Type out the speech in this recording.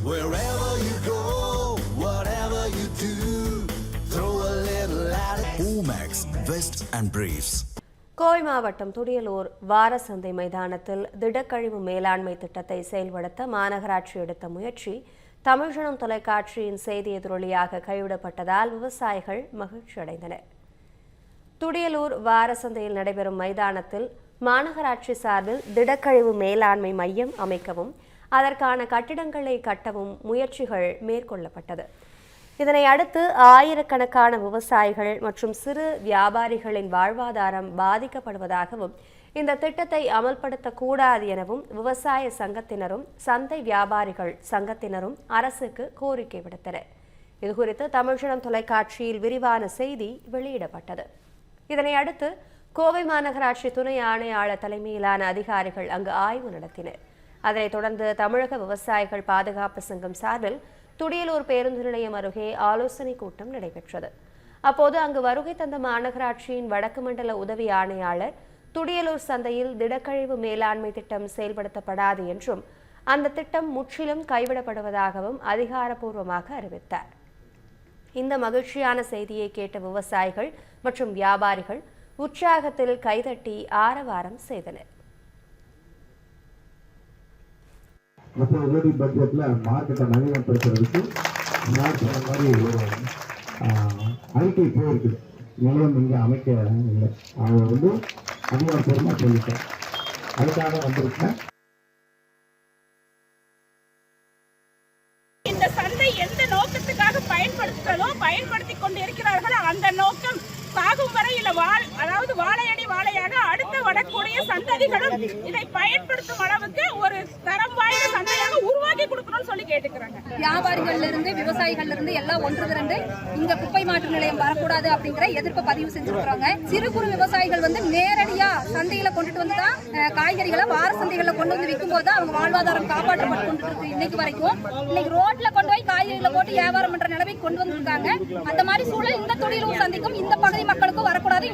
Wherever you go, whatever you do, throw a little at it. Omax, Vest and Briefs. Kovai மாவட்டம் துடியலூர் வாரசந்தை மைதானத்தில் திடக்கழிவு மேலாண்மை திட்டத்தை செயல்படுத்த மாநகராட்சி எடுத்த முயற்சி தமிழ்ஜனம் தொலைக்காட்சியின் செய்தி எதிரொலியாக கைவிடப்பட்டதால் விவசாயிகள் மகிழ்ச்சி அடைந்தனர். துடியலூர் வாரசந்தையில் நடைபெறும் மைதானத்தில் மாநகராட்சி சார்பில் திடக்கழிவு மேலாண்மை மையம் அமைக்கவும் அதற்கான கட்டிடங்களை கட்டவும் முயற்சிகள் மேற்கொள்ளப்பட்டது. இதனை அடுத்து ஆயிரக்கணக்கான விவசாயிகள் மற்றும் சிறு வியாபாரிகளின் வாழ்வாதாரம் பாதிக்கப்படுவதாகவும் இந்த திட்டத்தை அமல்படுத்தக்கூடாது எனவும் விவசாய சங்கத்தினரும் சந்தை வியாபாரிகள் சங்கத்தினரும் அரசுக்கு கோரிக்கை விடுத்தனர். இதுகுறித்து தமிழ்ஜனம் தொலைக்காட்சியில் விரிவான செய்தி வெளியிடப்பட்டது. இதனை அடுத்து கோவை மாநகராட்சி துணை ஆணையாளர் தலைமையிலான அதிகாரிகள் அங்கு ஆய்வு நடத்தினர். அதனைத் தொடர்ந்து தமிழக விவசாயிகள் பாதுகாப்பு சங்கம் சார்பில் துடியலூர் பேருந்து நிலையம் அருகே ஆலோசனை கூட்டம் நடைபெற்றது. அப்போது அங்கு வருகை தந்த மாநகராட்சியின் வடக்கு மண்டல உதவி ஆணையாளர் துடியலூர் சந்தையில் திடக்கழிவு மேலாண்மை திட்டம் செயல்படுத்தப்படாது என்றும் அந்த திட்டம் முற்றிலும் கைவிடப்படுவதாகவும் அதிகாரப்பூர்வமாக அறிவித்தார். இந்த மகிழ்ச்சியான செய்தியை கேட்ட விவசாயிகள் மற்றும் வியாபாரிகள் உற்சாகத்தில் கைதட்டி ஆரவாரம் செய்தனர். பட்ஜெட்ல மார்க்கெட்டை நவீனப்படுத்துறதுக்கு மாதிரி ஒரு அறிக்கை போயிருக்கு. நிலையம் இங்கே அமைக்க இல்லை, அவங்க அதிகாரப்பூர்வமாக சொல்லிட்டேன். அதுக்காக வந்திருக்கேன். இந்த சந்தை எந்த நோக்கத்துக்காக பயன்படுத்தி கொண்டு இருக்கிறார்களோ அந்த நோக்கம் சாகும் வரையில் அதாவது வாழையடி வாழையாக அடுத்த வரக்கூடிய சந்ததிகளும் இதை பயன்படுத்தும் அளவுக்கு ஒரு தரம் வாய்ந்த சந்தையாக உருவாக்கி கொடுக்கணும்னு சொல்லி கேட்டுக்கிறாங்க. வியாபாரிகள்ல இருந்து விவசாயிகள்ல இருந்து எல்லாம் ஒன்று திரண்டு இங்க குப்பை மாற்று நிலையம் வரக்கூடாது அப்படிங்கிற எதிர்ப்பு பதிவு செஞ்சிருக்காங்க. சிறு குறு விவசாயிகள் நேரடியா சந்தையில கொண்டுட்டு வந்துதான் காய்கறிகளை வார சந்தைகளை கொண்டு வந்து விற்கும் போது அவங்க வாழ்வாதாரம் காப்பாற்றப்பட்டு கொண்டு இருக்கு. இன்னைக்கு வரைக்கும் இன்னைக்கு ரோட்ல கொண்டு போய் காய்கறிகளை போட்டு வியாபாரம் பண்ற நிலைமைக்கு கொண்டு வந்திருக்காங்க. அந்த மாதிரி சூழல் இந்த துடியலூர் சந்தைக்கும் இந்த பகுதி மக்களுக்கும் வரக்கூடாது.